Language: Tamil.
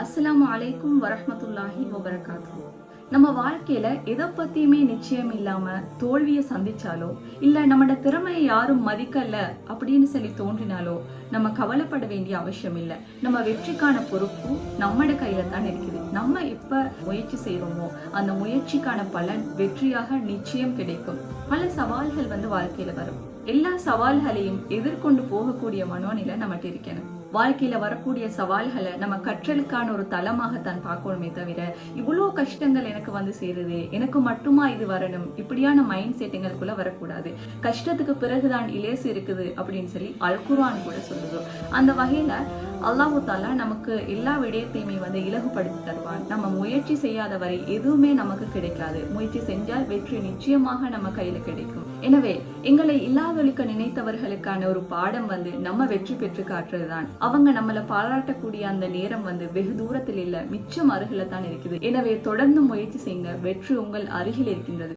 அஸ்ஸலாமு அலைக்கும் வரஹ்மத்துல்லாஹி வபரகாத்துஹு. நம்ம வாழ்க்கையில எதை பத்தியுமே நிச்சயம் இல்லாம தோல்வியை சந்திச்சாலோ இல்ல நம்மட திறமையை யாரும் மதிக்கல அப்படின்னு சொல்லி தோன்றினாலோ நம்ம கவலைப்பட வேண்டிய அவசியம் இல்ல. நம்ம வெற்றிக்கான பொறுப்பு நம்மட கையில தான் இருக்குது. நம்ம எப்ப முயற்சி செய்யறோமோ அந்த முயற்சிக்கான பலன் வெற்றியாக நிச்சயம் கிடைக்கும். பல சவால்கள் வாழ்க்கையில வரும். எல்லா சவால்களையும் எதிர்கொண்டு போகக்கூடிய மனோநிலை நம்மகிட்ட இருக்கணும். வாழ்க்கையில வரக்கூடிய சவால்களை நம்ம கற்றலுக்கான ஒரு தளமாகத்தான் பார்க்கணுமே தவிர இவ்வளோ கஷ்டங்கள் எனக்கு சேருது, எனக்கு மட்டுமா இது வரணும், இப்படியான மைண்ட் செட்டுங்களுக்குள்ள வரக்கூடாது. கஷ்டத்துக்கு பிறகுதான் இலேசு இருக்குது அப்படின்னு சொல்லி அல் குர்ஆன் கூட சொல்லுது. அந்த வகையில அல்லாஹு தாலா நமக்கு எல்லா விடயத்தையுமே இலகுபடுத்தி தருவான். நம்ம முயற்சி செய்யாத வரை எதுவுமே நமக்கு கிடைக்காது. முயற்சி செஞ்சால் வெற்றி நிச்சயமாக நம்ம கையில கிடைக்கும். எனவே எங்களை இல்லாதொழிக்க நினைத்தவர்களுக்கான ஒரு பாடம் நம்ம வெற்றி பெற்று காட்டுறதுதான். அவங்க நம்மளை பாராட்டக்கூடிய அந்த நேரம் வெகு தூரத்தில் இல்ல, மிச்சம் அருகில தான் இருக்குது. எனவே தொடர்ந்து முயற்சி செய்யுங்க. வெற்றி உங்கள் அருகில் இருக்கின்றது.